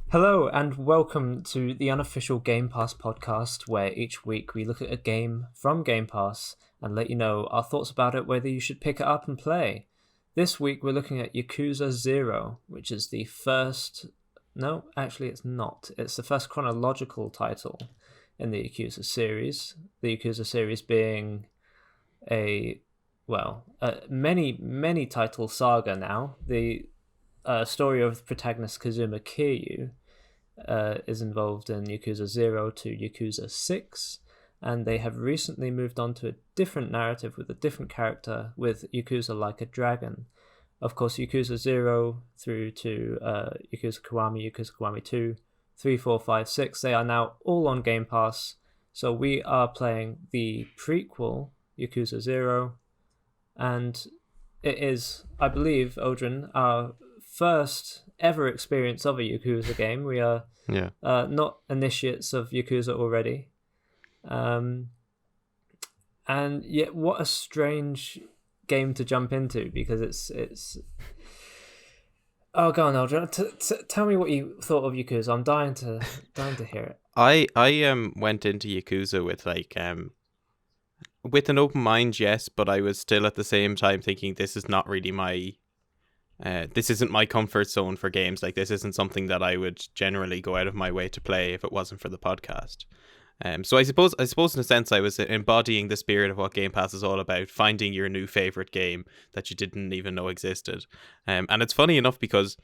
Hello and welcome to the Unofficial Game Pass podcast, where each week we look at a game from Game Pass and let you know our thoughts about it, whether you should pick it up and play. This week we're looking at Yakuza 0, which is the first... No, actually it's not. It's the first chronological title in the Yakuza series. The Yakuza series being a many title saga now. The story of protagonist Kazuma Kiryu is involved in Yakuza 0 to Yakuza 6, and they have recently moved on to a different narrative with a different character with Yakuza Like a Dragon. Of course, Yakuza 0 through to Yakuza Kiwami 2, 3, 4, 5, 6, they are now all on Game Pass, so we are playing the prequel, Yakuza 0, and it is, I believe, Odhrán, our first ever experience of a Yakuza game. We are not initiates of Yakuza already. And yet, what a strange game to jump into, because it's... Oh, go on, Odhrán. Tell me what you thought of Yakuza. I'm dying to hear it. I went into Yakuza with an open mind, yes, but I was still at the same time thinking this is not really this isn't my comfort zone for games. Like, this isn't something that I would generally go out of my way to play if it wasn't for the podcast. So I suppose in a sense I was embodying the spirit of what Game Pass is all about, finding your new favorite game that you didn't even know existed. And it's funny enough because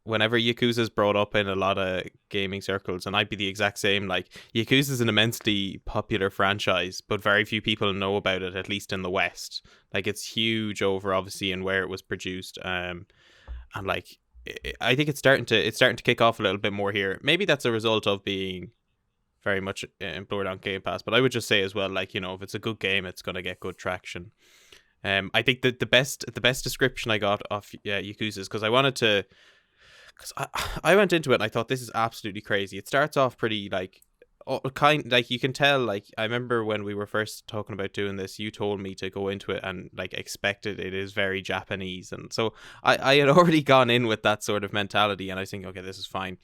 whenever Yakuza is brought up in a lot of gaming circles, and I'd be the exact same, like, Yakuza is an immensely popular franchise, but very few people know about it, at least in the West. Like, it's huge over, obviously, in where it was produced. And like, I think it's starting to kick off a little bit more here. Maybe that's a result of being very much employed on Game Pass, but I would just say as well, like, if it's a good game, it's going to get good traction. I think that the best description I got of Yakuza is because I went into it and I thought, this is absolutely crazy. It starts off pretty you can tell, like, I remember when we were first talking about doing this, you told me to go into it and like expected it is very Japanese, and so I had already gone in with that sort of mentality, and I think, okay, this is fine.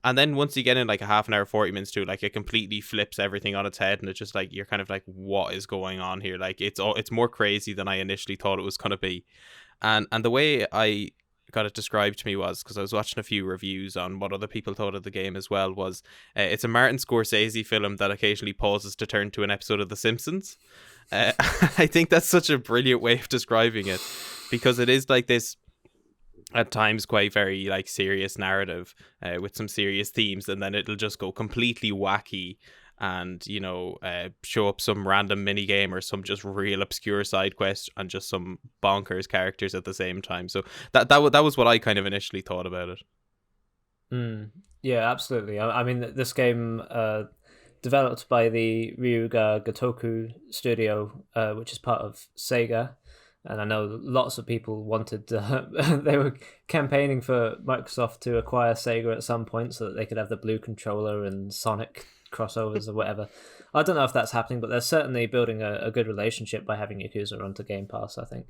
And then once you get in like a half an hour, 40 minutes to, like, it completely flips everything on its head, and it's just like, you're kind of like, what is going on here? Like, it's more crazy than I initially thought it was going to be. And the way I got it described to me was, because I was watching a few reviews on what other people thought of the game as well, was it's a Martin Scorsese film that occasionally pauses to turn to an episode of The Simpsons. I think that's such a brilliant way of describing it, because it is like this at times quite very like serious narrative with some serious themes, and then it'll just go completely wacky and show up some random mini game or some just real obscure side quest and just some bonkers characters at the same time. So that was what I kind of initially thought about it. Yeah, absolutely. I mean, this game developed by the Ryuga Gotoku studio, which is part of Sega. And I know lots of people wanted they were campaigning for Microsoft to acquire Sega at some point so that they could have the Blue controller and Sonic crossovers or whatever. I don't know if that's happening, but they're certainly building a good relationship by having Yakuza onto Game Pass, I think.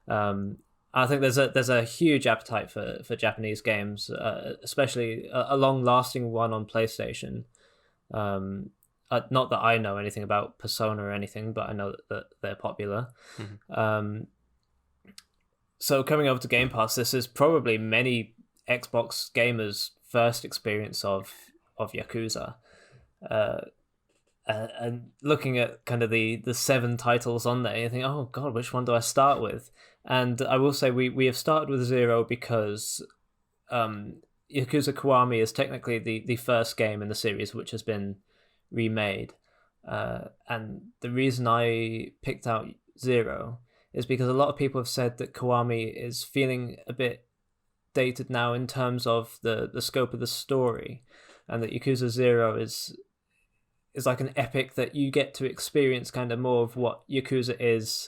I think there's a huge appetite for Japanese games, especially a long-lasting one on PlayStation. Not that I know anything about Persona or anything, but I know that they're popular. So coming over to Game Pass, this is probably many Xbox gamers' first experience of Yakuza. And looking at kind of the 7 titles on there, you think, oh god, which one do I start with? And I will say we have started with 0 because Yakuza Kiwami is technically the first game in the series which has been remade. And the reason I picked out 0 is because a lot of people have said that Kiwami is feeling a bit dated now in terms of the scope of the story, and that Yakuza 0 is like an epic that you get to experience kind of more of what Yakuza is,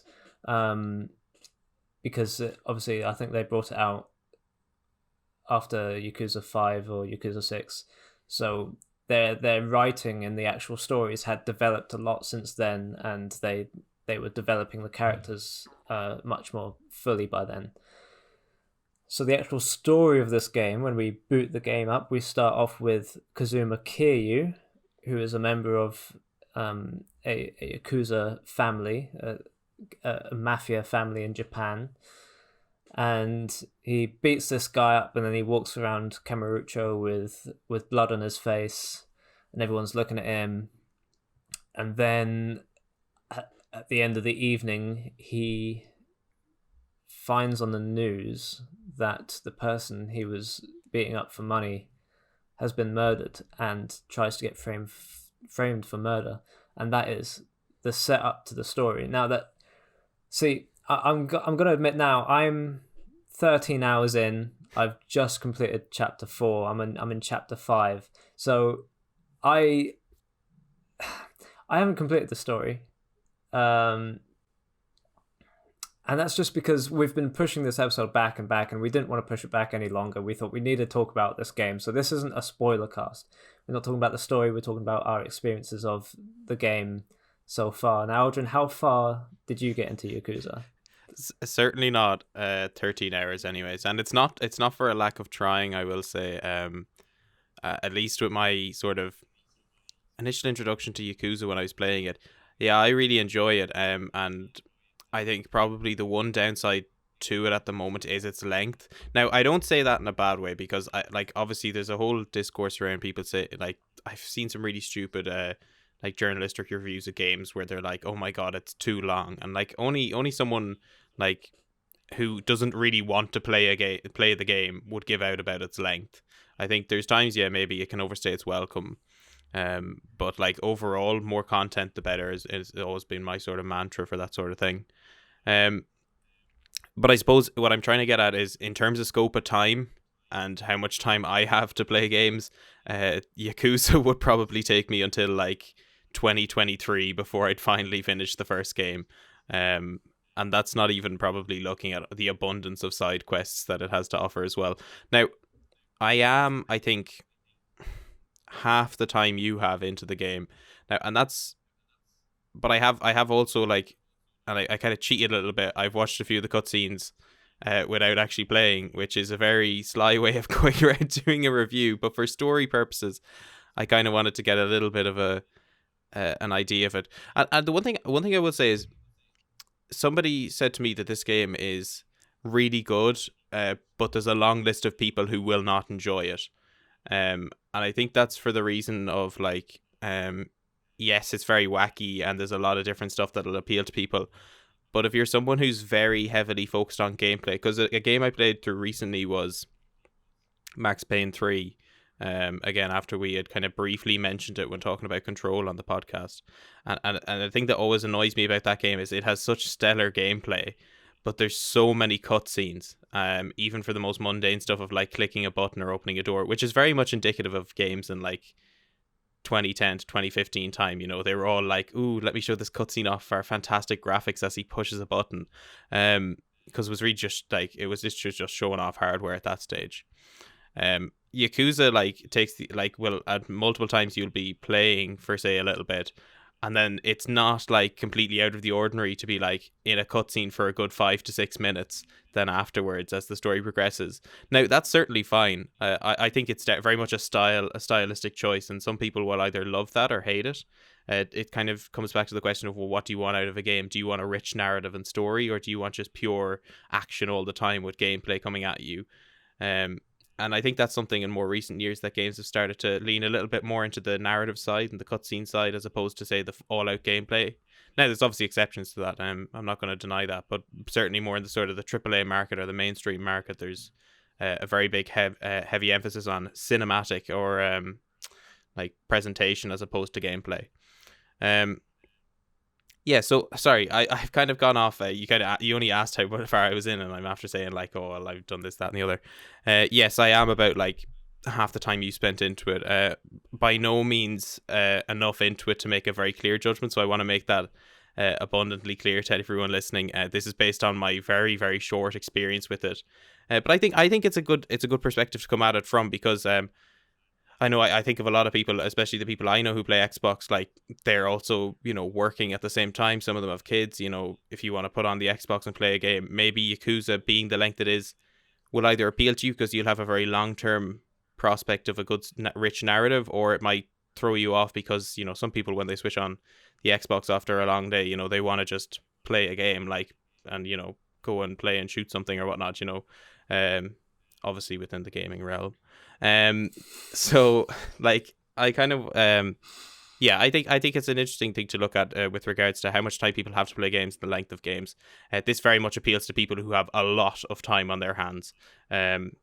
because obviously I think they brought it out after Yakuza 5 or Yakuza 6, so their writing in the actual stories had developed a lot since then, and they were developing the characters much more fully by then. So the actual story of this game, when we boot the game up, we start off with Kazuma Kiryu, who is a member of a Yakuza family, a mafia family in Japan. And he beats this guy up, and then he walks around Kamurocho with blood on his face, and everyone's looking at him. And then at the end of the evening, he finds on the news that the person he was beating up for money has been murdered, and tries to get framed for murder. And that is the setup to the story. Now that, see, I'm going to admit now, I'm 13 hours in. I've just completed chapter 4. I'm in chapter 5. So I haven't completed the story. And that's just because we've been pushing this episode back and back, and we didn't want to push it back any longer. We thought we needed to talk about this game. So this isn't a spoiler cast. We're not talking about the story. We're talking about our experiences of the game so far. Now, Odhrán, how far did you get into Yakuza? Certainly not 13 hours anyways. And it's not for a lack of trying, I will say. At least with my sort of initial introduction to Yakuza when I was playing it. Yeah, I really enjoy it. And I think probably the one downside to it at the moment is its length. Now, I don't say that in a bad way, because obviously there's a whole discourse around people say, like, I've seen some really stupid like journalistic reviews of games where they're like, oh my god, it's too long, and like only someone like who doesn't really want to play the game would give out about its length. I think there's times, yeah, maybe it can overstay its welcome. But like overall, more content the better is always been my sort of mantra for that sort of thing. But I suppose what I'm trying to get at is, in terms of scope of time and how much time I have to play games, Yakuza would probably take me until like 2023 before I'd finally finish the first game. And that's not even probably looking at the abundance of side quests that it has to offer as well. Now, I think, half the time you have into the game now, and that's, but I have also, like, and I kind of cheated a little bit. I've watched a few of the cutscenes without actually playing, which is a very sly way of going around doing a review. But for story purposes, I kind of wanted to get a little bit of an idea of it. And the one thing I would say is, somebody said to me that this game is really good, but there's a long list of people who will not enjoy it. And I think that's for the reason of, like, yes, it's very wacky and there's a lot of different stuff that'll appeal to people. But if you're someone who's very heavily focused on gameplay, because a game I played through recently was Max Payne 3, again, after we had kind of briefly mentioned it when talking about Control on the podcast. And the thing that always annoys me about that game is it has such stellar gameplay, but there's so many cutscenes, even for the most mundane stuff of like clicking a button or opening a door, which is very much indicative of games in like 2010 to 2015 time. You know, they were all like, ooh, let me show this cutscene off for fantastic graphics as he pushes a button. Because it was really just like, it was just showing off hardware at that stage. Yakuza, like, takes the, like, well, at multiple times you'll be playing for, say, a little bit, and then it's not like completely out of the ordinary to be like in a cutscene for a good 5 to 6 minutes then afterwards as the story progresses. Now, that's certainly fine. I think it's very much a stylistic choice, and some people will either love that or hate it. It kind of comes back to the question of, well, what do you want out of a game? Do you want a rich narrative and story, or do you want just pure action all the time with gameplay coming at you? And I think that's something in more recent years that games have started to lean a little bit more into the narrative side and the cutscene side, as opposed to, say, the all-out gameplay. Now, there's obviously exceptions to that. I'm not going to deny that, but certainly more in the sort of the AAA market or the mainstream market, there's a very big heavy emphasis on cinematic or like presentation as opposed to gameplay. Yeah, so sorry, I've kind of gone off. You only asked how far I was in, and I'm after saying like, oh, well, I've done this, that, and the other. Yes, I am about like half the time you spent into it. By no means enough into it to make a very clear judgment. So I want to make that abundantly clear to everyone listening. This is based on my very, very short experience with it. But I think it's a good perspective to come at it from, because I know I think of a lot of people, especially the people I know who play Xbox, like they're also, you know, working at the same time. Some of them have kids. You know, if you want to put on the Xbox and play a game, maybe Yakuza, being the length it is, will either appeal to you because you'll have a very long-term prospect of a good rich narrative, or it might throw you off because, you know, some people when they switch on the Xbox after a long day, you know, they want to just play a game, like, and, you know, go and play and shoot something or whatnot, you know, obviously within the gaming realm. So like I kind of yeah, I think it's an interesting thing to look at with regards to how much time people have to play games, the length of games. This very much appeals to people who have a lot of time on their hands. And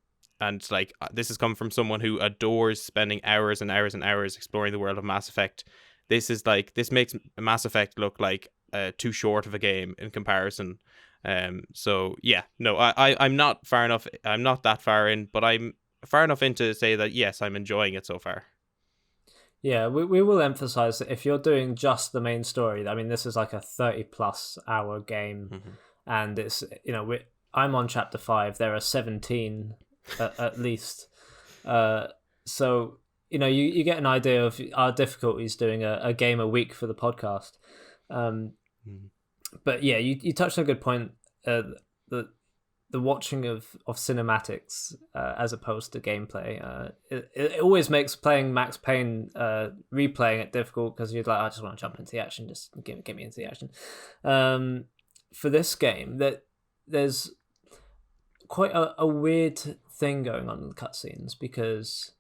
like this has come from someone who adores spending hours and hours and hours exploring the world of Mass Effect. This makes Mass Effect look like too short of a game in comparison. So yeah, no, I'm not far enough. I'm not that far in, but I'm far enough in to say that yes, I'm enjoying it so far. Yeah, we will emphasize that if you're doing just the main story, I mean, this is like a 30+ hour game, and it's, you know, I'm on chapter 5. There are 17 at least. So, you know, you get an idea of our difficulties doing a game a week for the podcast. But yeah, you touched on a good point. The watching of cinematics as opposed to gameplay, it always makes playing Max Payne, replaying it difficult because you're like, I just want to jump into the action, just get me into the action. For this game, that there's quite a weird thing going on in the cutscenes, because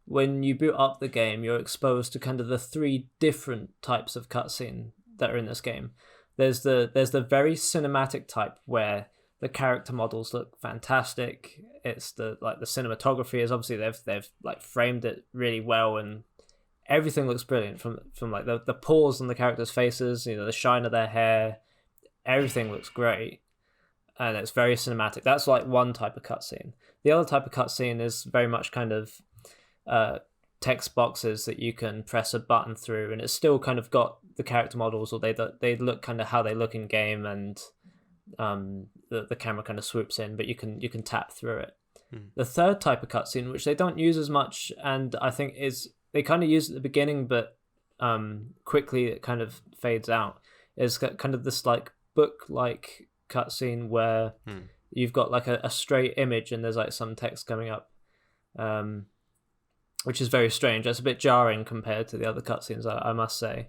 when you boot up the game, you're exposed to kind of the 3 different types of cutscene that are in this game. There's the very cinematic type where the character models look fantastic. It's the cinematography is obviously they've like framed it really well, and everything looks brilliant from like the pores on the characters' faces, you know, the shine of their hair, everything looks great, and it's very cinematic. That's like one type of cutscene. The other type of cutscene is very much kind of text boxes that you can press a button through, and it's still kind of got the character models, or they look kind of how they look in game, and the camera kind of swoops in, but you can tap through it. The third type of cutscene, which they don't use as much, and I think they kind of use at the beginning, but quickly it kind of fades out, is kind of this like book-like cutscene where you've got like a straight image and there's like some text coming up, which is very strange. That's a bit jarring compared to the other cutscenes, I must say.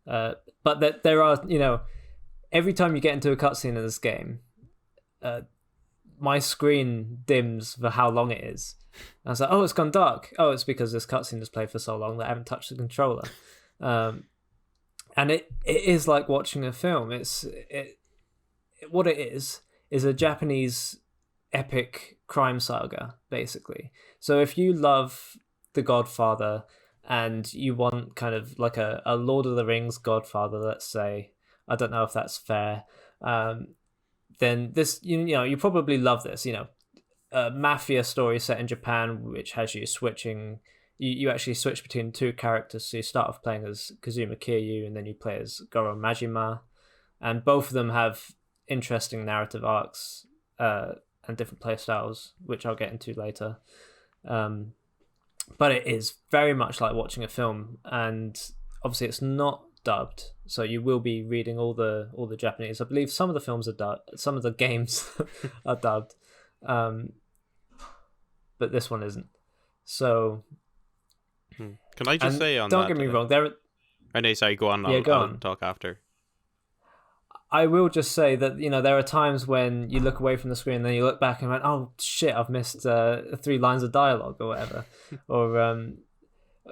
But that there are, you know, every time you get into a cutscene in this game, my screen dims for how long it is. And I was like, oh, it's gone dark. Oh, it's because this cutscene has played for so long that I haven't touched the controller. And it is like watching a film. What it is a Japanese epic crime saga, basically. So if you love The Godfather and you want kind of like a Lord of the Rings Godfather, let's say, I don't know if that's fair, then this, you know, you probably love this, you know, a mafia story set in Japan, which has you switching, you actually switch between 2 characters. So you start off playing as Kazuma Kiryu, and then you play as Goro Majima, and both of them have interesting narrative arcs and different play styles, which I'll get into later. But it is very much like watching a film, and obviously it's not dubbed, so you will be reading all the Japanese. I believe some of the films are dubbed, some of the games are dubbed, but this one isn't. So can I just say on don't that? Don't get me wrong. There. Renee, sorry, go on. I'll talk after. I will just say that, you know, there are times when you look away from the screen and then you look back and went, oh shit, I've missed 3 lines of dialogue or whatever. Or,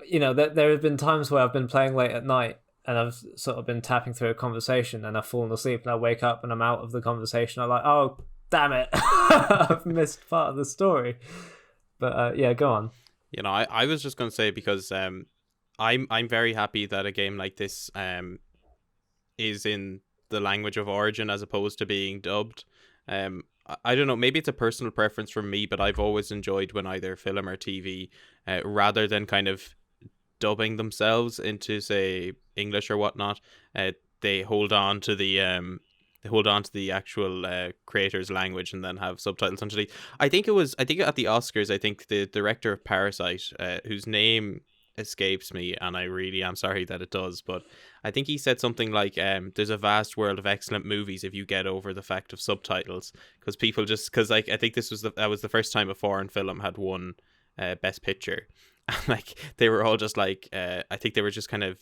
you know, there have been times where I've been playing late at night and I've sort of been tapping through a conversation and I've fallen asleep, and I wake up and I'm out of the conversation. I'm like, oh, damn it. I've missed part of the story. But yeah, go on. You know, I was just going to say, because I'm very happy that a game like this is in the language of origin as opposed to being dubbed. I don't know, maybe it's a personal preference from me, but I've always enjoyed when either film or TV, rather than kind of dubbing themselves into, say, English or whatnot, they hold on to the actual creator's language and then have subtitles underneath. I think at the Oscars, I think the director of Parasite, whose name escapes me, and I really am sorry that it does. But I think he said something like, "There's a vast world of excellent movies if you get over the fact of subtitles." Because people just because like I think that was the first time a foreign film had won Best Picture, and like they were all just like, I think they were just kind of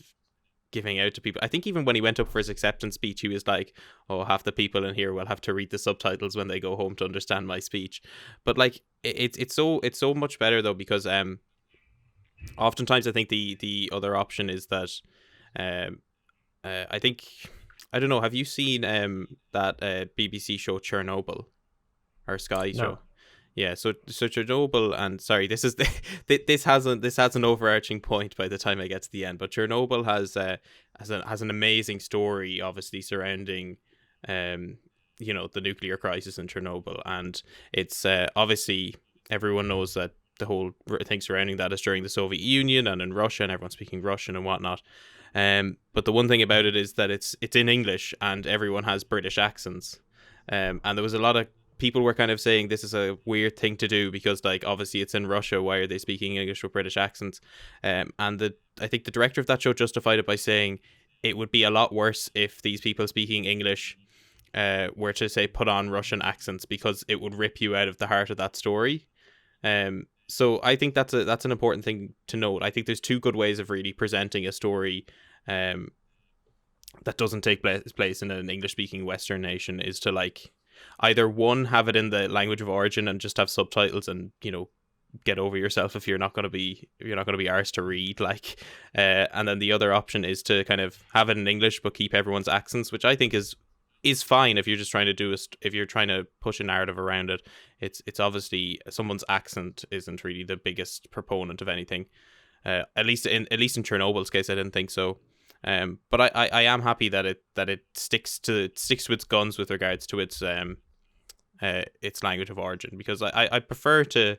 giving out to people. I think even when he went up for his acceptance speech, he was like, "Oh, half the people in here will have to read the subtitles when they go home to understand my speech." But like, it's so much better though, because oftentimes I think the other option is that um I think, I don't know, have you seen that BBC show Chernobyl, or Sky No. show? Yeah, so Chernobyl, and sorry, this is this has an overarching point by the time I get to the end, but Chernobyl has an amazing story, obviously surrounding the nuclear crisis in Chernobyl, and it's obviously everyone knows that the whole thing surrounding that is during the Soviet Union and in Russia, and everyone's speaking Russian and whatnot. But the one thing about it is that it's in English and everyone has British accents. And there was a lot of people were kind of saying this is a weird thing to do because, like, obviously it's in Russia. Why are they speaking English with British accents? And I think the director of that show justified it by saying it would be a lot worse if these people speaking English were to, say, put on Russian accents, because it would rip you out of the heart of that story. So I think that's an important thing to note. I think there's two good ways of really presenting a story that doesn't take place in an English-speaking Western nation, is to, like, either one, have it in the language of origin and just have subtitles, and get over yourself if you're not going to be arsed to read, like, and then the other option is to kind of have it in English but keep everyone's accents, which I think is fine if you're just trying to if you're trying to push a narrative around it. It's obviously someone's accent isn't really the biggest proponent of anything. At least in Chernobyl's case, I didn't think so. But I am happy that it sticks to its guns with regards to its language of origin, because I prefer to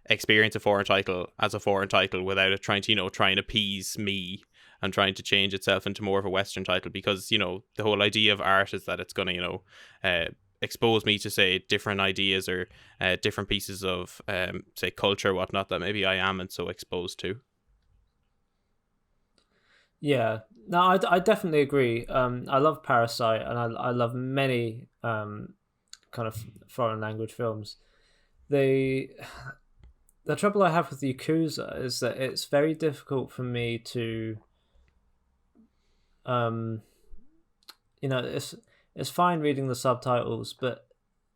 experience a foreign title as a foreign title without it trying to appease me and trying to change itself into more of a Western title, because the whole idea of art is that it's going to expose me to, say, different ideas or different pieces of say, culture or whatnot that maybe I amn't so exposed to. Yeah, no, I definitely agree. I love Parasite, and I love many kind of foreign language films. The trouble I have with Yakuza is that it's very difficult for me to it's fine reading the subtitles, but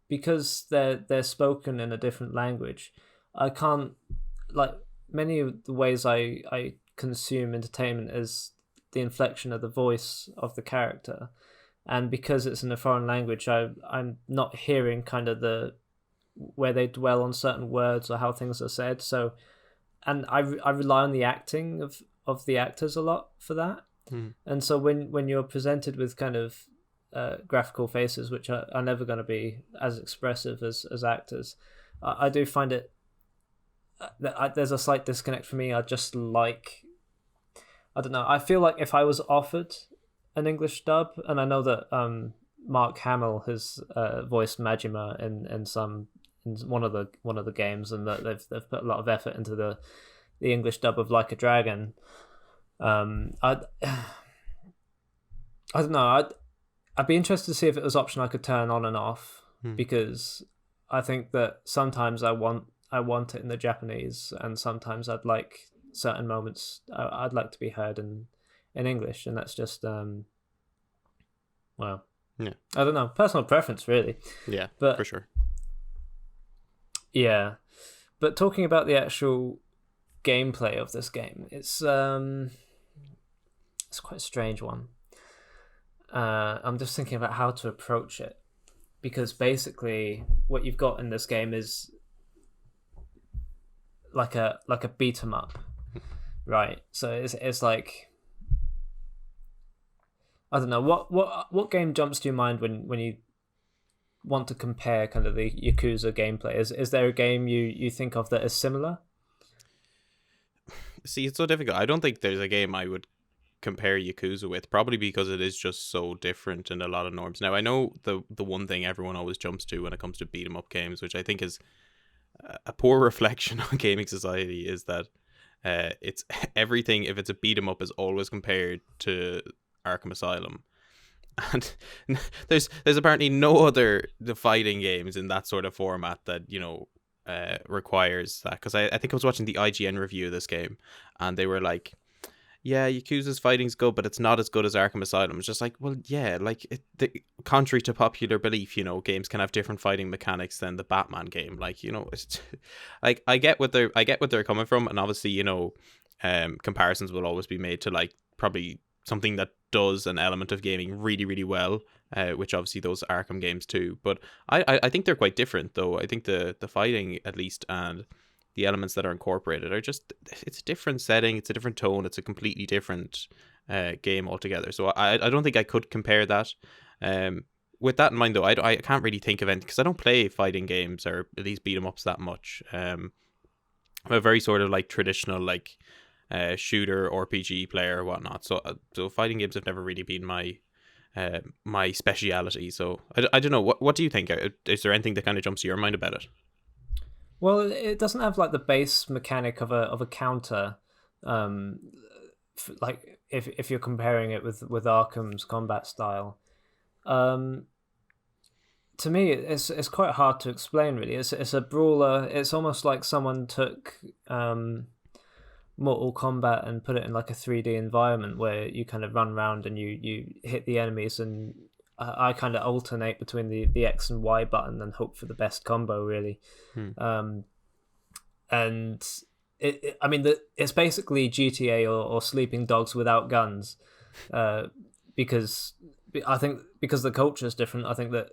because they're spoken in a different language, I can't, like, many of the ways I consume entertainment is the inflection of the voice of the character, and because it's in a foreign language, I'm not hearing kind of the where they dwell on certain words or how things are said. So, and I rely on the acting of the actors a lot for that. And so when you're presented with kind of graphical faces, which are never going to be as expressive as actors, I do find it there's a slight disconnect for me. I just like, I don't know, I feel like if I was offered an English dub, and I know that Mark Hamill has voiced Majima in one of the games, and that they've put a lot of effort into the English dub of Like a Dragon. I don't know. I'd be interested to see if it was an option I could turn on and off, because I think that sometimes I want it in the Japanese, and sometimes I'd like certain moments I'd like to be heard in English, and that's just well, yeah, I don't know, personal preference really. Yeah, but for sure. Yeah, but talking about the actual gameplay of this game, it's quite a strange one. I'm just thinking about how to approach it, because basically what you've got in this game is like a beat 'em up, right? So it's like, I don't know, what game jumps to your mind when you want to compare kind of the Yakuza gameplay? Is there a game you think of that is similar? See, it's so difficult. I don't think there's a game I would compare Yakuza with, probably because it is just so different in a lot of norms. Now, I know the one thing everyone always jumps to when it comes to beat 'em up games, which I think is a poor reflection on gaming society, is that it's everything. If it's a beat 'em up, is always compared to Arkham Asylum, and there's apparently no other the fighting games in that sort of format that requires that. Because I think I was watching the IGN review of this game, and they were like, yeah, Yakuza's fighting's good, but it's not as good as Arkham Asylum. It's just like, well, yeah, like contrary to popular belief, games can have different fighting mechanics than the Batman game. Like, it's like I get what they're coming from, and obviously, comparisons will always be made to like probably something that does an element of gaming really, really well, which obviously those Arkham games too. But I think they're quite different, though. I think the fighting, at least, and the elements that are incorporated are just, it's a different setting, it's a different tone, it's a completely different game altogether. So I don't think I could compare that. With that in mind, though, I can't really think of anything, because I don't play fighting games or at least beat 'em ups that much. I'm a very sort of like traditional like shooter RPG player or whatnot. So fighting games have never really been my speciality. So I don't know. What do you think? Is there anything that kind of jumps to your mind about it? Well, it doesn't have like the base mechanic of a counter, like if you're comparing it with Arkham's combat style. To me, it's quite hard to explain. Really, it's a brawler. It's almost like someone took Mortal Kombat and put it in like a 3D environment where you kind of run around and you hit the enemies, and I kind of alternate between the X and Y button and hope for the best combo, really. And it's basically GTA or Sleeping Dogs without guns, because I think because the culture is different. I think that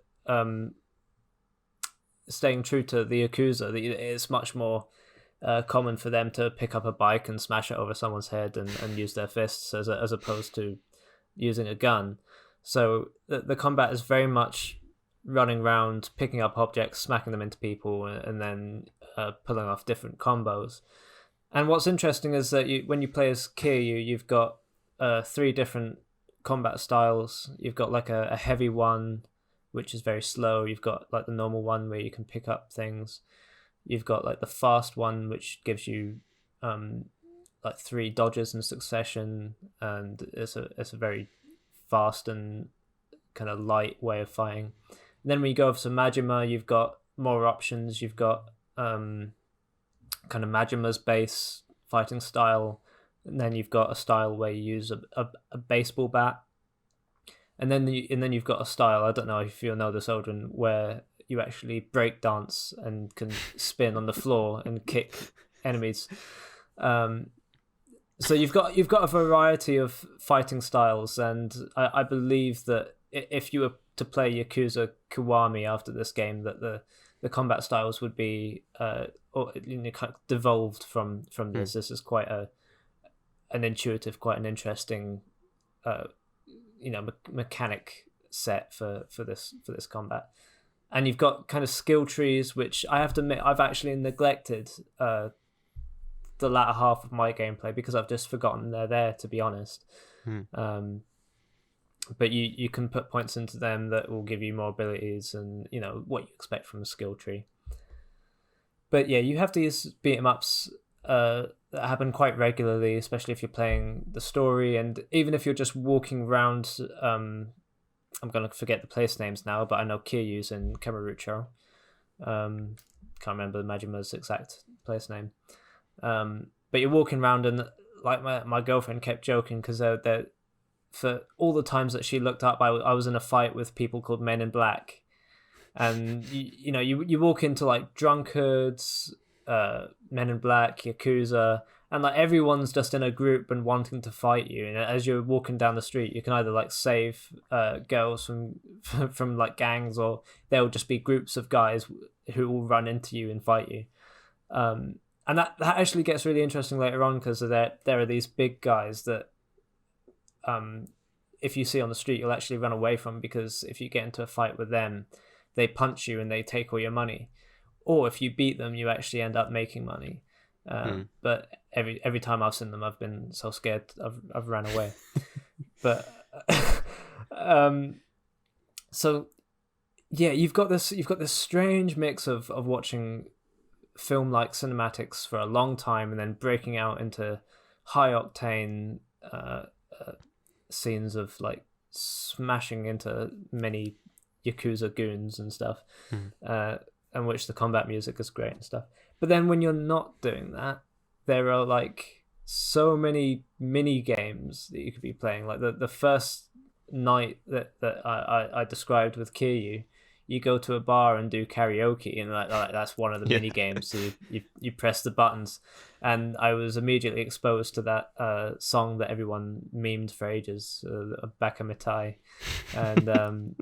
staying true to the Yakuza, it's much more common for them to pick up a bike and smash it over someone's head and use their fists as opposed to using a gun. So the combat is very much running around, picking up objects, smacking them into people, and then pulling off different combos. And what's interesting is that when you play as Kiryu, you've got 3 different combat styles. You've got like a heavy one, which is very slow. You've got like the normal one where you can pick up things. You've got like the fast one, which gives you like 3 dodges in succession, and it's a very fast and kind of light way of fighting. And then when you go over to Majima, you've got more options. You've got kind of Majima's base fighting style, and then you've got a style where you use a baseball bat, and then you've got a style, I don't know if you'll know this, Odhrán, where you actually break dance and can spin on the floor and kick enemies. So you've got a variety of fighting styles, and I believe that if you were to play Yakuza Kiwami after this game, that the combat styles would be kind of devolved from this. This is quite an intuitive, quite an interesting mechanic set for this combat. And you've got kind of skill trees, which I have to admit I've actually neglected the latter half of my gameplay because I've just forgotten they're there, to be honest. But you can put points into them that will give you more abilities and what you expect from a skill tree. But yeah, you have these beat 'em ups that happen quite regularly, especially if you're playing the story, and even if you're just walking around. I'm going to forget the place names now, but I know Kiryu's in Kamurocho. Can't remember Majima's exact place name. But you're walking around, and like my girlfriend kept joking because they're for all the times that she looked up, I was in a fight with people called Men in Black, and you walk into like drunkards, Men in Black, Yakuza, and like everyone's just in a group and wanting to fight you. And as you're walking down the street, you can either like save girls from like gangs, or there'll just be groups of guys who will run into you and fight you. And that actually gets really interesting later on, because there are these big guys that if you see on the street, you'll actually run away from, because if you get into a fight with them, they punch you and they take all your money. Or if you beat them, you actually end up making money. But every time I've seen them, I've been so scared I've ran away. But so yeah, you've got this strange mix of watching film like cinematics for a long time and then breaking out into high octane scenes of like smashing into many Yakuza goons and stuff, and which the combat music is great and stuff. But then when you're not doing that, there are like so many mini games that you could be playing. Like the first night that I described with Kiryu, you go to a bar and do karaoke, and like that's one of the mini games. So you press the buttons, and I was immediately exposed to that song that everyone memed for ages, Baka Mitai, and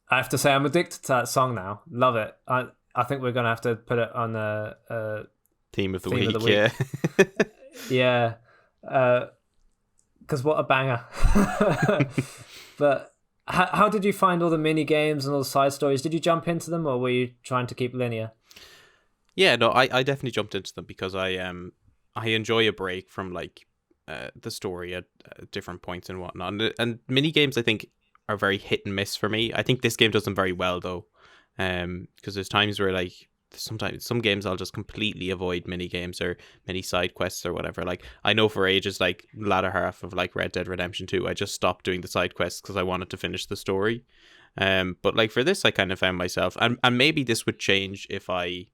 I have to say I'm addicted to that song now. Love it. I think we're gonna have to put it on a theme of the week. Yeah, because what a banger. But how did you find all the mini games and all the side stories? Did you jump into them, or were you trying to keep linear? Yeah, no, I definitely jumped into them because I enjoy a break from like the story at different points and whatnot. And mini games, I think, are very hit and miss for me. I think this game does them very well though, because there's times where like sometimes some games I'll just completely avoid mini games or mini side quests or whatever. Like I know for ages, like latter half of like Red Dead Redemption 2, I just stopped doing the side quests because I wanted to finish the story. But like for this, I kind of found myself, and maybe this would change if I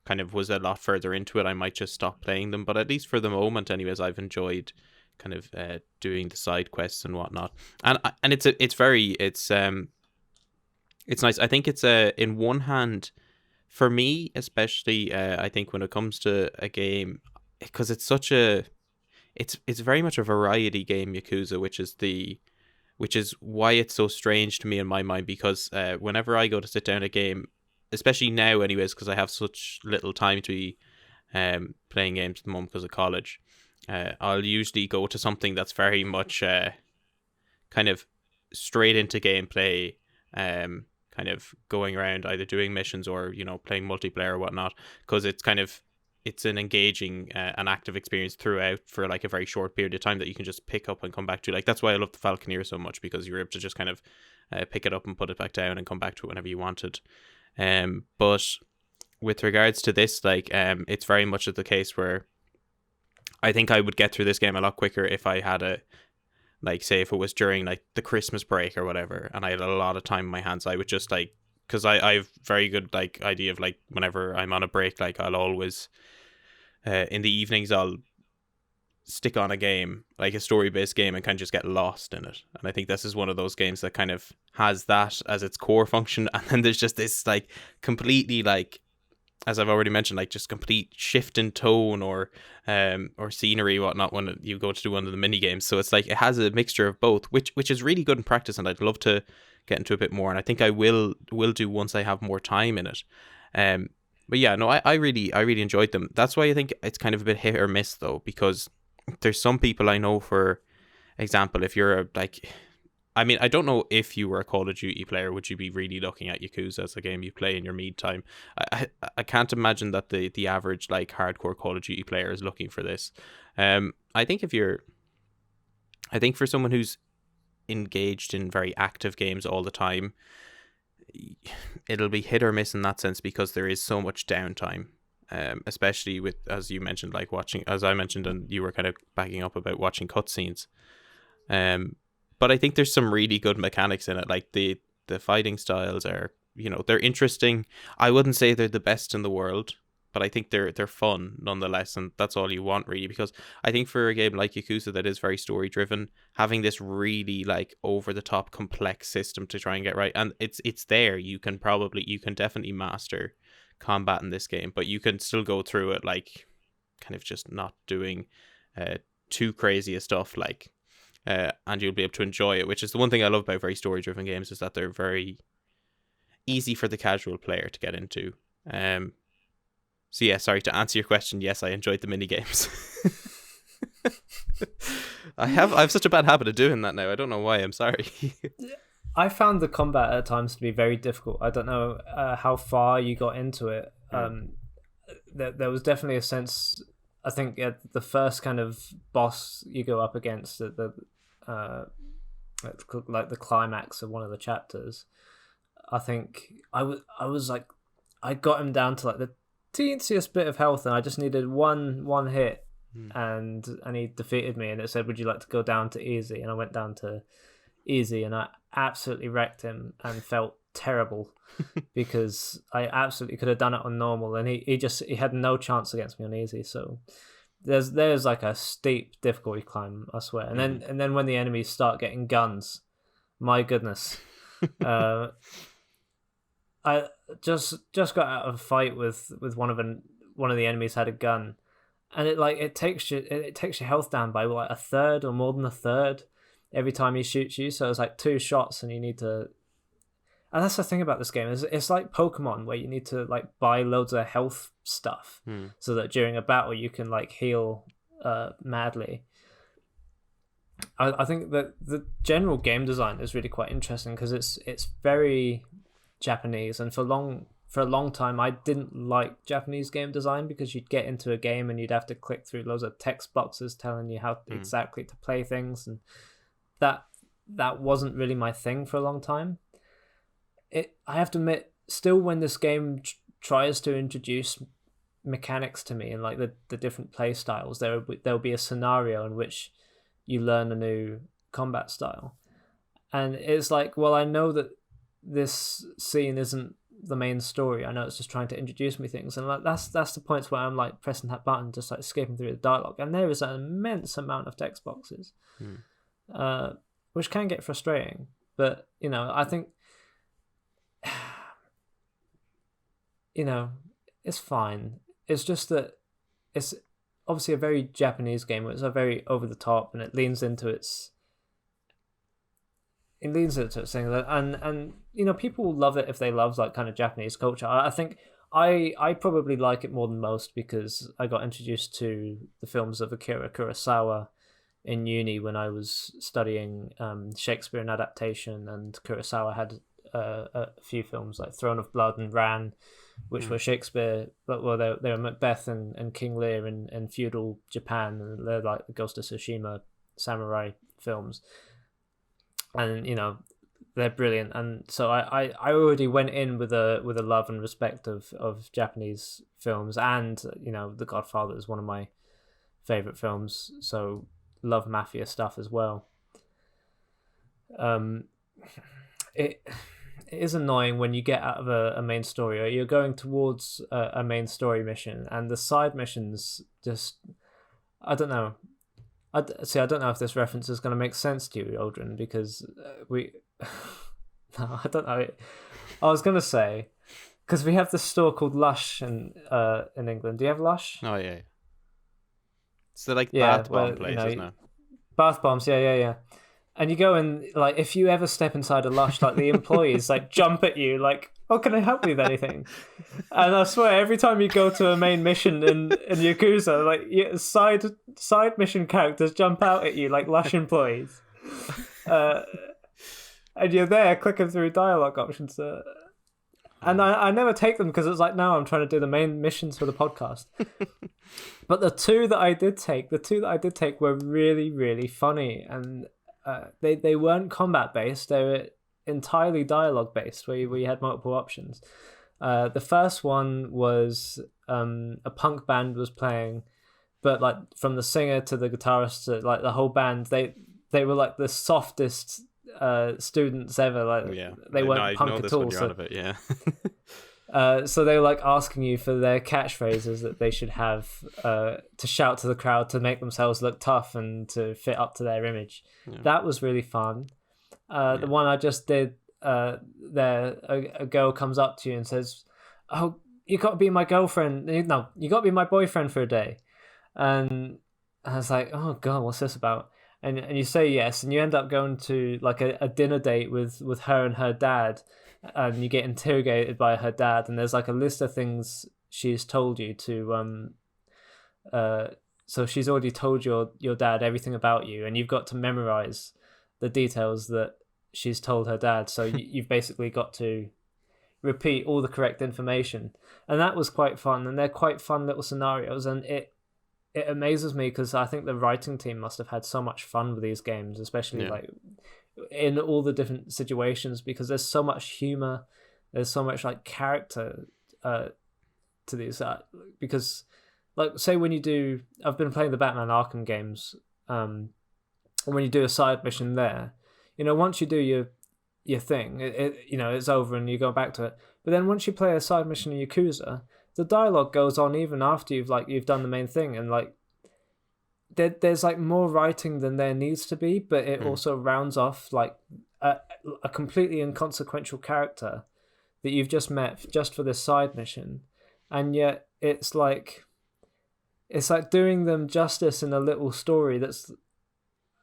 kind of was a lot further into it. I might just stop playing them, but at least for the moment, anyways, I've enjoyed kind of doing the side quests and whatnot. And it's nice. I think it's in one hand. For me, especially, I think when it comes to a game, because it's very much a variety game, Yakuza, which is why it's so strange to me in my mind. Because whenever I go to sit down a game, especially now, anyways, because I have such little time to be playing games at the moment because of college, I'll usually go to something that's very much kind of straight into gameplay. Kind of going around either doing missions or playing multiplayer or whatnot, because it's an engaging and active experience throughout for like a very short period of time that you can just pick up and come back to. Like that's why I love the Falconeer so much, because you're able to just kind of pick it up and put it back down and come back to it whenever you wanted. But with regards to this, like it's very much the case where I think I would get through this game a lot quicker if I had like say if it was during like the Christmas break or whatever and I had a lot of time in my hands, I would just like, because I have very good like idea of like whenever I'm on a break, like I'll always in the evenings I'll stick on a game, like a story-based game, and kind of just get lost in it. And I think this is one of those games that kind of has that as its core function, and then there's just this like completely like, as I've already mentioned, like just complete shift in tone or scenery, whatnot, when you go to do one of the mini games. So it's like it has a mixture of both, which is really good in practice, and I'd love to get into a bit more. And I think I will do once I have more time in it. But yeah, no, I really enjoyed them. That's why I think it's kind of a bit hit or miss though, because there's some people I know, for example, if you're I mean, I don't know if you were a Call of Duty player, would you be really looking at Yakuza as a game you play in your mead time? I can't imagine that the average like hardcore Call of Duty player is looking for this. I think for someone who's engaged in very active games all the time, it'll be hit or miss in that sense, because there is so much downtime. Especially with, as you mentioned, like watching, as I mentioned, and you were kind of backing up about watching cutscenes. But I think there's some really good mechanics in it. Like the fighting styles are, they're interesting. I wouldn't say they're the best in the world, but I think they're fun nonetheless, and that's all you want really. Because I think for a game like Yakuza that is very story driven, having this really like over the top complex system to try and get right, and it's there. You can definitely master combat in this game, but you can still go through it like kind of just not doing too crazy a stuff, like. And you'll be able to enjoy it, which is the one thing I love about very story-driven games, is that they're very easy for the casual player to get into. So yeah, sorry, to answer your question, yes, I enjoyed the mini games. I have such a bad habit of doing that now. I don't know why. I'm sorry. I found the combat at times to be very difficult. I don't know how far you got into it. There was definitely a sense. I think at the first kind of boss you go up against, like the climax of one of the chapters, I think I was like, I got him down to like the teeniest bit of health, and I just needed one hit, Hmm. and he defeated me, and it said, "Would you like to go down to easy?" And I went down to easy, and I absolutely wrecked him and felt terrible because I absolutely could have done it on normal, and he had no chance against me on easy. So there's like a steep difficulty climb, I swear. And then when the enemies start getting guns, my goodness. I just got out of a fight with one of the enemies had a gun, and it takes your health down by like a third or more than a third every time he shoots you. So it's like 2 shots, and you need to. And that's the thing about this game is it's like Pokemon, where you need to like buy loads of health stuff so that during a battle you can like heal madly. I think that the general game design is really quite interesting because it's very Japanese, and for a long time I didn't like Japanese game design because you'd get into a game and you'd have to click through loads of text boxes telling you how exactly to play things, and that wasn't really my thing for a long time. I have to admit, still when this game tries to introduce mechanics to me and like the different play styles, there'll be a scenario in which you learn a new combat style, and it's like, well, I know that this scene isn't the main story. I know it's just trying to introduce me things, and like that's the points where I'm like pressing that button, just like skipping through the dialogue, and there is an immense amount of text boxes, which can get frustrating. But I think it's fine. It's just that it's obviously a very Japanese game. It's a very over the top, and it leans into its thing, and people will love it if they love like kind of Japanese culture. I think I probably like it more than most because I got introduced to the films of Akira Kurosawa in uni when I was studying Shakespeare and adaptation, and Kurosawa had a few films like Throne of Blood and Ran, which were Shakespeare, but well, they were Macbeth and King Lear in feudal Japan, and they're like the Ghost of Tsushima samurai films, and they're brilliant. And so I already went in with a love and respect of Japanese films, and The Godfather is one of my favorite films, so love mafia stuff as well. It is annoying when you get out of a main story, or you're going towards a main story mission, and the side missions just, I don't know. I don't know if this reference is going to make sense to you, Odhrán, because we. No, I don't know. I was going to say, because we have this store called Lush in England. Do you have Lush? Oh yeah. So like bath bomb place, isn't it? Bath bombs, yeah. And you go and like, if you ever step inside a Lush, like the employees like jump at you, like, "Oh, can I help you with anything?" And I swear, every time you go to a main mission in Yakuza, like side mission characters jump out at you like Lush employees, and you're there clicking through dialogue options. And I never take them because it's like, no, I'm trying to do the main missions for the podcast. But the two that I did take were really, really funny, and they weren't combat based. They were entirely dialogue based, where you had multiple options. The first one was a punk band was playing, but like from the singer to the guitarist to like the whole band, they were like the softest students ever. Like they weren't punk at all. So they were like asking you for their catchphrases that they should have to shout to the crowd to make themselves look tough and to fit up to their image. That was really fun. The one I just did, a girl comes up to you and says, "Oh, you got to be my girlfriend. No, you got to be my boyfriend for a day." And I was like, "Oh God, what's this about?" And you say yes, and you end up going to like a dinner date with her and her dad, and you get interrogated by her dad, and there's like a list of things she's told you to so she's already told your dad everything about you, and you've got to memorize the details that she's told her dad. So you've basically got to repeat all the correct information, and that was quite fun. And they're quite fun little scenarios, and it amazes me because I think the writing team must have had so much fun with these games, especially like in all the different situations, because there's so much humor, there's so much like character to to these because, like, say when you do, I've been playing the Batman Arkham games, and when you do a side mission there, once you do your thing, it's over and you go back to it. But then once you play a side mission in Yakuza, the dialogue goes on even after you've done the main thing, and like there's like more writing than there needs to be, but it also rounds off like a completely inconsequential character that you've just met just for this side mission, and yet it's like doing them justice in a little story that's,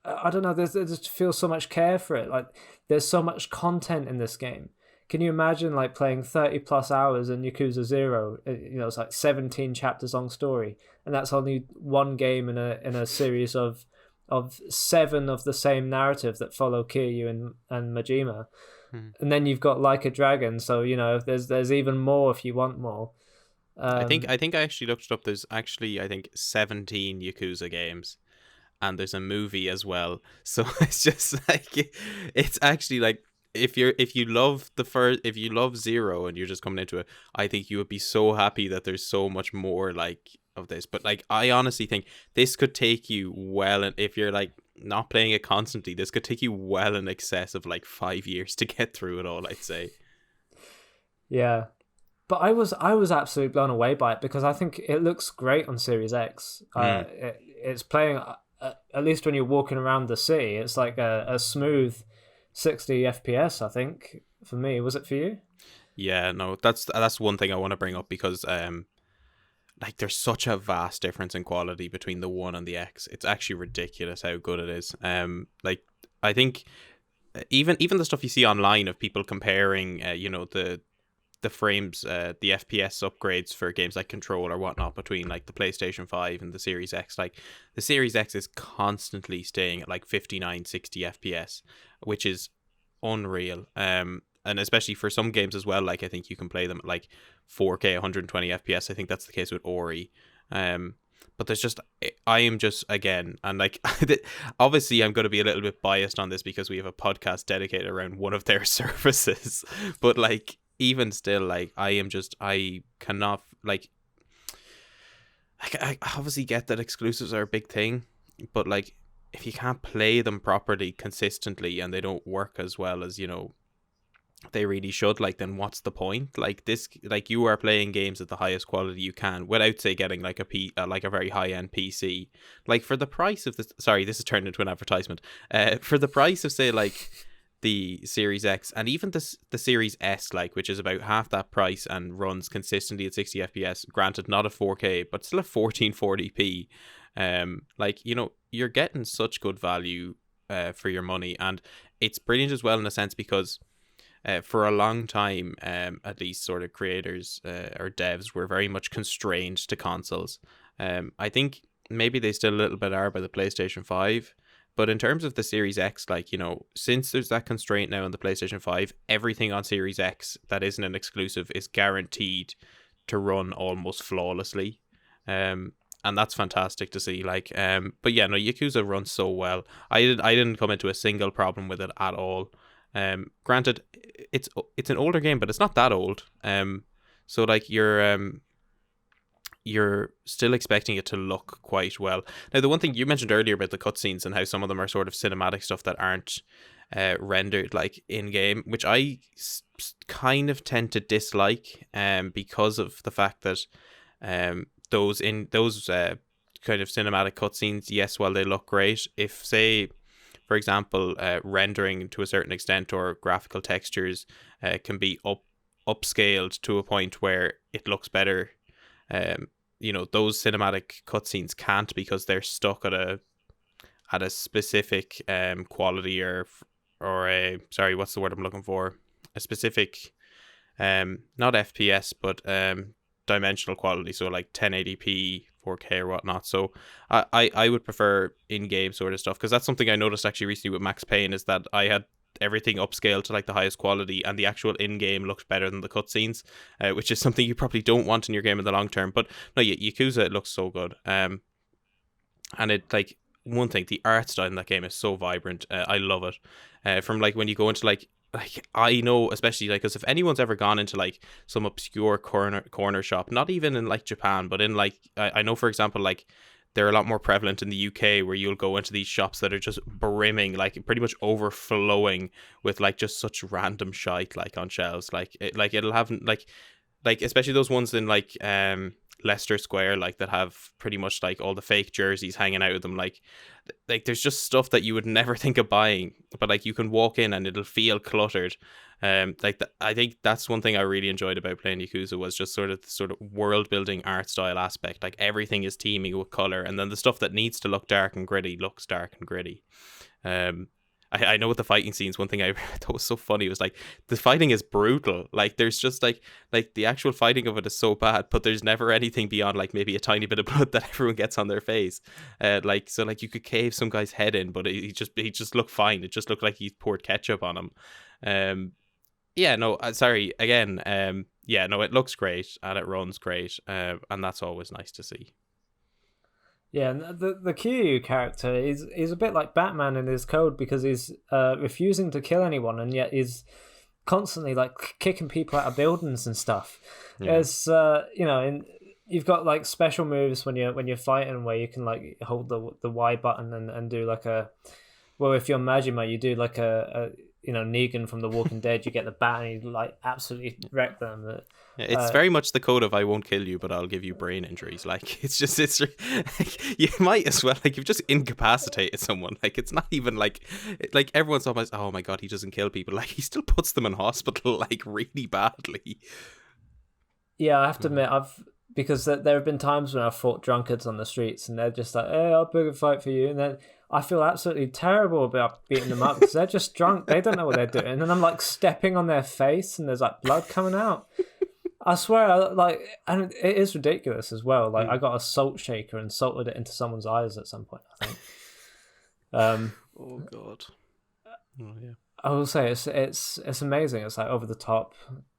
I don't know, there just feels so much care for it. Like there's so much content in this game. Can you imagine like playing 30 plus hours in Yakuza 0? It's like 17 chapters long story, and that's only one game in a series of 7 of the same narrative that follow Kiryu and Majima. And then you've got Like a Dragon, so there's even more if you want more. I think I actually looked it up. There's actually, I think, 17 Yakuza games, and there's a movie as well. So it's just like, it's actually like, if you love Zero and you're just coming into it, I think you would be so happy that there's so much more like of this. But like, I honestly think this could take you well, and if you're like not playing it constantly, this could take you well in excess of like 5 years to get through it all, I'd say. Yeah. But I was absolutely blown away by it, because I think it looks great on Series X. It's playing, at least when you're walking around the city, it's like a smooth 60 FPS, I think, for me. Was it for you? Yeah, no, that's one thing I want to bring up, because like there's such a vast difference in quality between the One and the X. It's actually ridiculous how good it is. Like I think even the stuff you see online of people comparing the frames, the FPS upgrades for games like Control or whatnot between like the PlayStation 5 and the Series X. Like the Series X is constantly staying at like 59, 60 FPS, which is unreal. And especially for some games as well, like I think you can play them at like 4K 120 FPS. I think that's the case with Ori. But there's just, I am just, again, and like obviously I'm going to be a little bit biased on this because we have a podcast dedicated around one of their services, but like even still, like I cannot, like I obviously get that exclusives are a big thing, but like if you can't play them properly consistently and they don't work as well as they really should, like, then what's the point? Like this, like you are playing games at the highest quality you can without, say, getting like a very high end PC. Like for the price of this, sorry, this has turned into an advertisement. For the price of, say, like the Series X and even the Series S, like, which is about half that price and runs consistently at 60 FPS. Granted, not a 4K, but still a 1440p. Like you're getting such good value for your money, and it's brilliant as well in a sense because. For a long time, at least sort of creators or devs were very much constrained to consoles. I think maybe they still a little bit are by the PlayStation 5. But in terms of the Series X, like, since there's that constraint now on the PlayStation 5, everything on Series X that isn't an exclusive is guaranteed to run almost flawlessly. And that's fantastic to see. Like, but yeah, no, Yakuza runs so well. I didn't come into a single problem with it at all. Granted, it's an older game, but it's not that old. So like you're still expecting it to look quite well. Now, the one thing you mentioned earlier about the cutscenes and how some of them are sort of cinematic stuff that aren't rendered like in game, which I kind of tend to dislike, because of the fact that those kind of cinematic cutscenes, yes, while they look great, if, say, for example, rendering to a certain extent or graphical textures can be upscaled to a point where it looks better. Those cinematic cutscenes can't, because they're stuck at a specific quality or a, sorry, what's the word I'm looking for? A specific not FPS but dimensional quality, so like 1080p, 4K or whatnot. So I would prefer in-game sort of stuff, because that's something I noticed actually recently with Max Payne, is that I had everything upscaled to like the highest quality and the actual in-game looked better than the cutscenes, which is something you probably don't want in your game in the long term. But no, Yakuza, it looks so good, and it, like, one thing, the art style in that game is so vibrant. I love it. From like when you go into like like I know, especially like, because if anyone's ever gone into like some obscure corner shop, not even in like Japan, but in like I know, for example, like they're a lot more prevalent in the UK, where you'll go into these shops that are just brimming, like pretty much overflowing with like just such random shite like on shelves. Like it'll have like especially those ones in like Leicester Square, like that have pretty much like all the fake jerseys hanging out of them. Like there's just stuff that you would never think of buying, but like you can walk in and it'll feel cluttered. I think that's one thing I really enjoyed about playing Yakuza, was just sort of world building art style aspect. Like everything is teeming with color, and then the stuff that needs to look dark and gritty looks dark and gritty. I know with the fighting scenes, one thing I thought was so funny was like the fighting is brutal. Like there's just like the actual fighting of it is so bad, but there's never anything beyond like maybe a tiny bit of blood that everyone gets on their face. Like so like you could cave some guy's head in, but he just looked fine. It just looked like he poured ketchup on him. Yeah, no, sorry again. Yeah, no, it looks great and it runs great, and that's always nice to see. Yeah, and the Kiryu character is a bit like Batman in his code, because he's refusing to kill anyone, and yet he's constantly like kicking people out of buildings and stuff. Yeah. There's you've got like special moves when you're fighting, where you can like hold the Y button and do like if you're Majima, you do like a Negan from The Walking Dead, you get the bat and you like absolutely wreck them. It's very much the code of I won't kill you, but I'll give you brain injuries. Like it's like, you might as well, like, you've just incapacitated someone. Like it's not even like everyone's almost, oh my god, he doesn't kill people. Like he still puts them in hospital like really badly. Yeah, I have to admit, because there have been times when I've fought drunkards on the streets and they're just like, hey, I'll pick a fight for you, and then I feel absolutely terrible about beating them up because they're just drunk. They don't know what they're doing. And I'm like stepping on their face and there's like blood coming out. I swear, and it is ridiculous as well. Like I got a salt shaker and salted it into someone's eyes at some point, I think. Oh god. Oh yeah. I will say it's amazing. It's like over the top,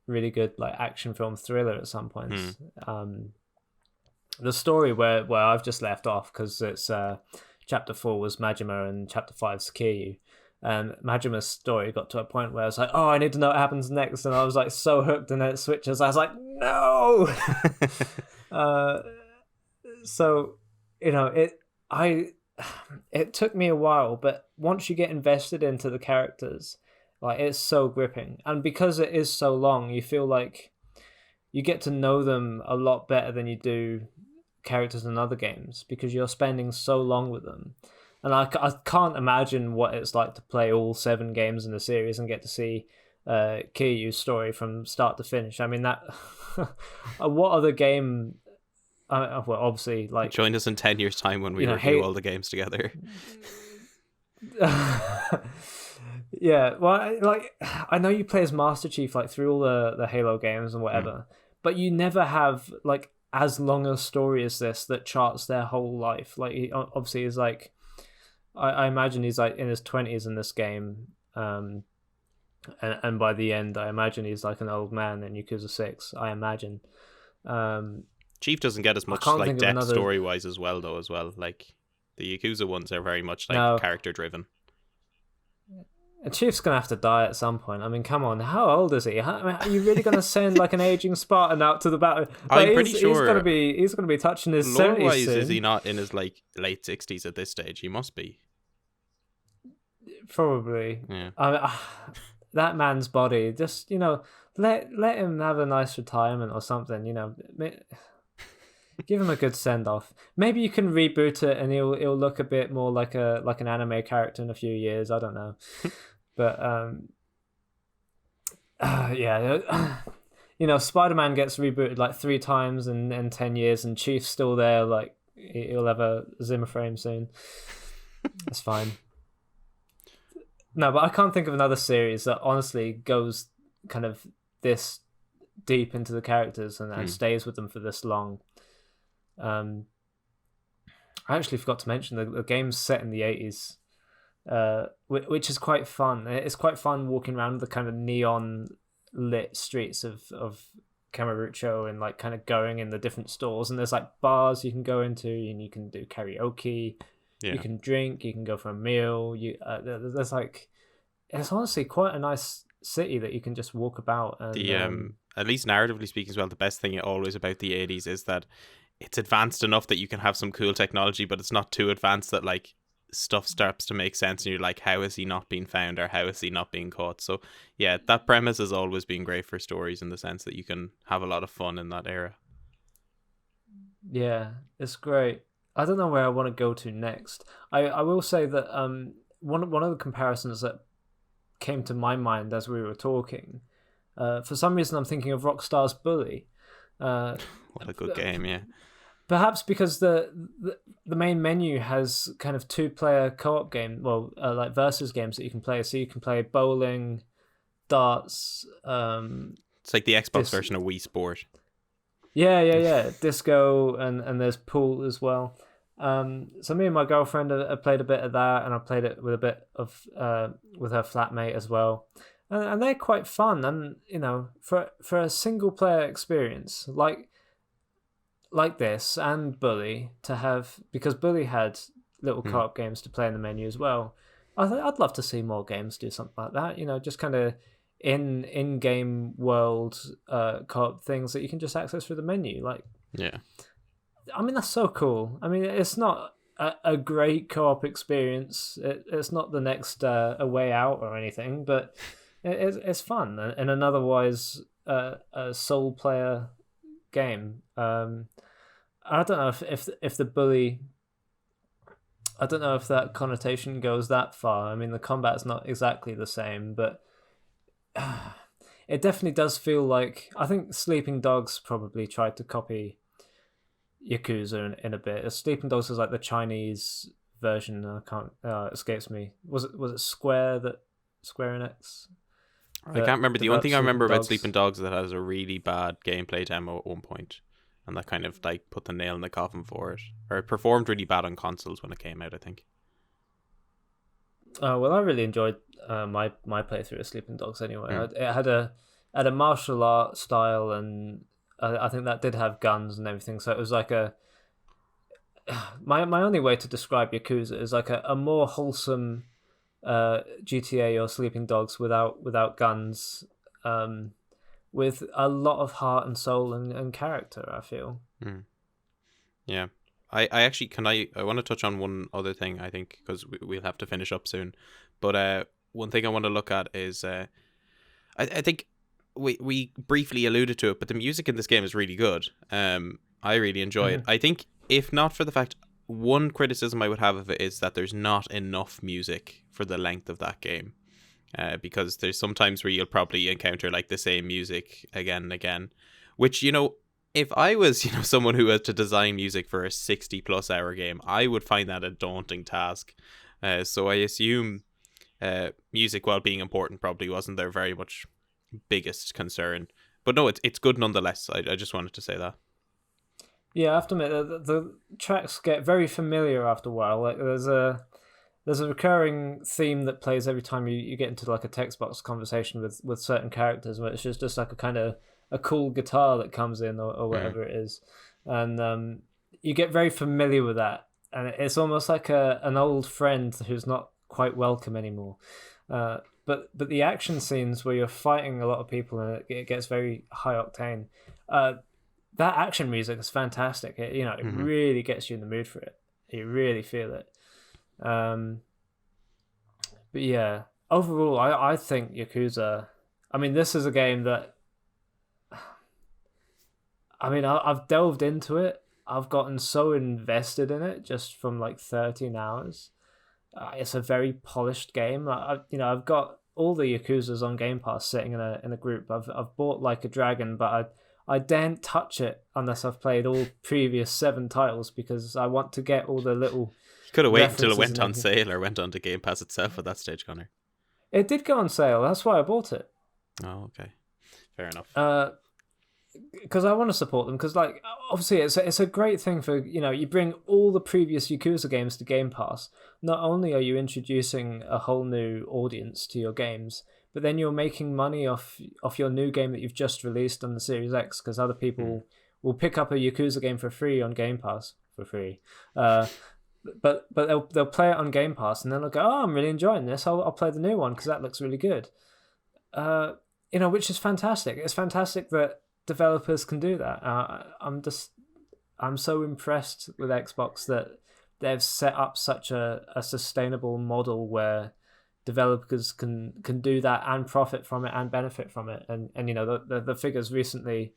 really good like action film thriller at some points. The story where I've just left off, because it's chapter 4 was Majima and chapter 5's Kiryu. And Majima's story got to a point where I was like, oh, I need to know what happens next. And I was like so hooked, and then it switches. I was like, no! So, it took me a while, but once you get invested into the characters, like it's so gripping. And because it is so long, you feel like you get to know them a lot better than you do characters in other games, because you're spending so long with them. And I can't imagine what it's like to play all 7 games in the series and get to see Kiryu's story from start to finish. I mean, that what other game? Well, obviously, like, join us in 10 years' time when we review all the games together. Yeah, well, I know you play as Master Chief like through all the Halo games and whatever, but you never have like as long a story as this that charts their whole life. Like, he obviously is like, I imagine he's like in his 20s in this game, and by the end, I imagine he's like an old man in Yakuza 6. I imagine. Chief doesn't get as much like depth story wise as well, though. Like the Yakuza ones are very much like character driven. And Chief's gonna have to die at some point. I mean, come on, how old is he? Are you really gonna send like an aging Spartan out to the battle? Like, I'm pretty sure he's gonna be touching his 70s soon. Is he not in his like late 60s at this stage? He must be. Probably. Yeah. I mean, that man's body. Just let him have a nice retirement or something. Give him a good send off. Maybe you can reboot it and he'll look a bit more like an anime character in a few years. I don't know, but yeah, Spider-Man gets rebooted like 3 times in 10 years, and Chief's still there. Like, he'll have a Zimmer frame soon. It's fine. No, but I can't think of another series that honestly goes kind of this deep into the characters and stays with them for this long. I actually forgot to mention the game's set in the 80s, which is quite fun. It's quite fun walking around the kind of neon lit streets of Kamurocho, and like kind of going in the different stores, and there's like bars you can go into, and you can do karaoke. Yeah. You can drink, you can go for a meal. There's like, it's honestly quite a nice city that you can just walk about. And The at least narratively speaking as well, the best thing always about the 80s is that it's advanced enough that you can have some cool technology, but it's not too advanced that like stuff starts to make sense and you're like, how is he not being found, or how is he not being caught? So yeah, that premise has always been great for stories, in the sense that you can have a lot of fun in that era. yeah, it's great. I don't know where I want to go to next. I will say that one of the comparisons that came to my mind as we were talking, for some reason I'm thinking of Rockstar's Bully. What a good game. Yeah. Perhaps because the main menu has kind of 2-player co-op game, well, like versus games that you can play. So you can play bowling, darts. It's like the Xbox version of Wii Sport. Yeah. Disco, and there's pool as well. So me and my girlfriend have played a bit of that, and I played it with a bit of with her flatmate as well, and they're quite fun. And for a single player experience like this and Bully to have, because Bully had little co-op games to play in the menu as well. I'd love to see more games do something like that. Just kind of in-game world co-op things that you can just access through the menu. Like, yeah, I mean, that's so cool. I mean, it's not a great co-op experience. It's not the next A Way Out or anything, but it's fun in an otherwise a sole player game. I don't know if the Bully, I don't know if that connotation goes that far. I mean, the combat's not exactly the same, but it definitely does feel like, I think Sleeping Dogs probably tried to copy Yakuza in a bit. Sleeping Dogs is like the Chinese version. I can't escapes me. Was it Square Enix? I can't remember. The only thing I remember about Dogs. Sleeping Dogs is that it has a really bad gameplay demo at one point, and that kind of like put the nail in the coffin for it. Or it performed really bad on consoles when it came out, I think. Well, I really enjoyed my playthrough of Sleeping Dogs anyway. It had a martial art style, and I think that did have guns and everything. So it was like my only way to describe Yakuza is like a more wholesome GTA or Sleeping Dogs without guns, with a lot of heart and soul and character, I feel. Yeah. I actually I want to touch on one other thing, I think, because we'll have to finish up soon. But one thing I want to look at is I think we briefly alluded to it, but the music in this game is really good. I really enjoy it. I think if not for the fact, one criticism I would have of it is that there's not enough music for the length of that game. Because there's sometimes where you'll probably encounter like the same music again and again, which, if I was, someone who had to design music for a 60+ hour game, I would find that a daunting task. So I assume music, while being important, probably wasn't their very much biggest concern. But no, it's good nonetheless. I just wanted to say that. Yeah, I have to admit, the tracks get very familiar after a while. Like there's a recurring theme that plays every time you get into like a text box conversation with certain characters, where it's just like a kind of a cool guitar that comes in or whatever it is, and you get very familiar with that, and it's almost like an old friend who's not quite welcome anymore. But the action scenes where you're fighting a lot of people and it gets very high octane. That action music is fantastic. It really gets you in the mood for it. You really feel it. But yeah, overall, I think Yakuza. I mean, this is a game that. I mean, I've delved into it. I've gotten so invested in it just from like 13 hours. It's a very polished game. I've got all the Yakuzas on Game Pass sitting in a group. I've bought Like a Dragon, but I daren't touch it unless I've played all previous 7 titles, because I want to get all the little. You could have waited until it went on sale or went on to Game Pass itself at that stage, Connor. It did go on sale. That's why I bought it. Oh, okay, fair enough. Because I want to support them, because like obviously it's a great thing for, you bring all the previous Yakuza games to Game Pass. Not only are you introducing a whole new audience to your games, but then you're making money off your new game that you've just released on the Series X, because other people will pick up a Yakuza game for free on Game Pass for free. But they'll play it on Game Pass and then they'll go, oh, I'm really enjoying this. I'll play the new one because that looks really good. Which is fantastic. It's fantastic that developers can do that. I'm so impressed with Xbox that they've set up such a sustainable model where developers can do that and profit from it and benefit from it. And the figures recently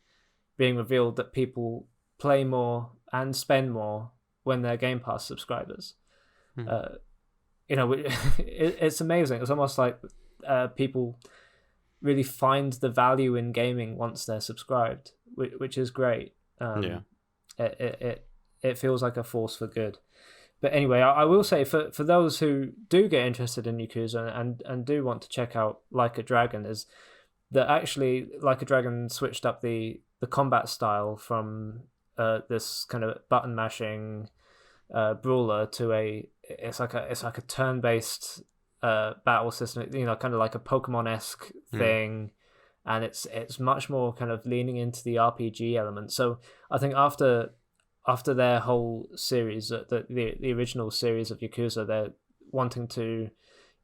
being revealed that people play more and spend more when they're Game Pass subscribers. It's amazing. It's almost like people really find the value in gaming once they're subscribed, which is great. It feels like a force for good. But anyway, I will say for those who do get interested in Yakuza and do want to check out Like a Dragon, is that actually Like a Dragon switched up the combat style from this kind of button mashing brawler to it's like a turn-based battle system, kind of like a Pokemon-esque thing, and it's much more kind of leaning into the RPG element. So I think after their whole series, the original series of Yakuza, they're wanting to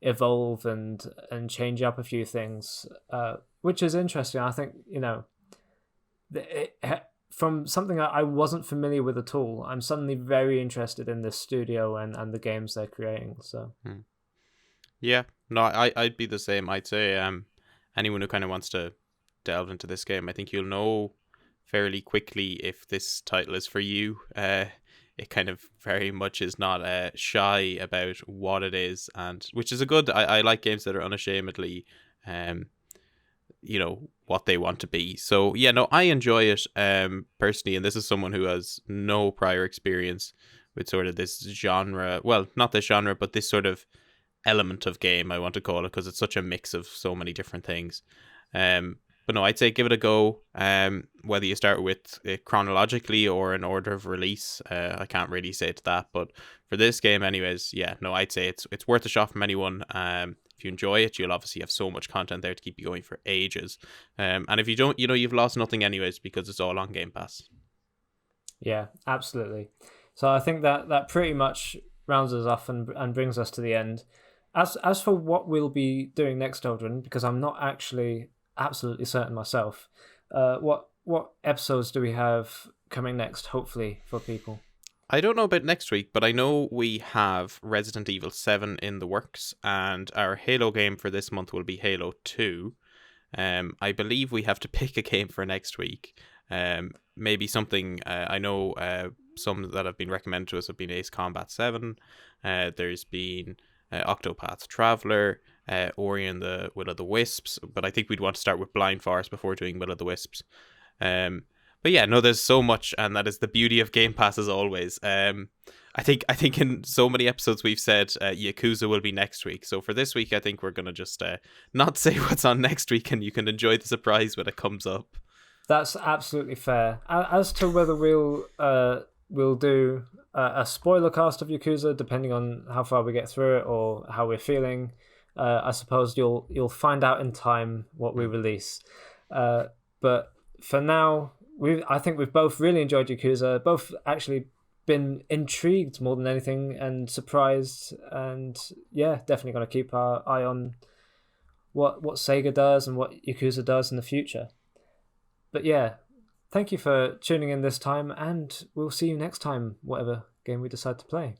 evolve and change up a few things, which is interesting. I think from something I wasn't familiar with at all, I'm suddenly very interested in this studio and the games they're creating. So yeah, no, I'd be the same. I'd say anyone who kind of wants to delve into this game, I think you'll know fairly quickly if this title is for you. It kind of very much is not shy about what it is, and which is a good. I like games that are unashamedly, what they want to be. So yeah, no, I enjoy it personally, and this is someone who has no prior experience with sort of this genre. Well, not this genre, but this sort of element of game, I want to call it, because it's such a mix of so many different things. But no, I'd say give it a go. Whether you start with it chronologically or in order of release, I can't really say to that. But for this game, anyways, yeah, no, I'd say it's worth a shot from anyone. If you enjoy it, you'll obviously have so much content there to keep you going for ages. And if you don't, you've lost nothing anyways, because it's all on Game Pass. Yeah, absolutely. So I think that pretty much rounds us off and brings us to the end. As for what we'll be doing next, Odhrán, because I'm not actually absolutely certain myself, what episodes do we have coming next, hopefully, for people? I don't know about next week, but I know we have Resident Evil 7 in the works, and our Halo game for this month will be Halo 2. I believe we have to pick a game for next week. Maybe something, I know some that have been recommended to us have been Ace Combat 7. There's been Octopath Traveler, Ori and the Will of the Wisps, but I think we'd want to start with Blind Forest before doing Will of the Wisps. But yeah, no, there's so much, and that is the beauty of Game Pass as always. I think in so many episodes we've said Yakuza will be next week. So for this week, I think we're gonna just not say what's on next week, and you can enjoy the surprise when it comes up. That's absolutely fair. As to whether we'll do a spoiler cast of Yakuza, depending on how far we get through it or how we're feeling, I suppose you'll find out in time what we release. But for now, I think we've both really enjoyed Yakuza, both actually been intrigued more than anything and surprised, and yeah, definitely going to keep our eye on what Sega does and what Yakuza does in the future. But yeah, thank you for tuning in this time, and we'll see you next time, whatever game we decide to play.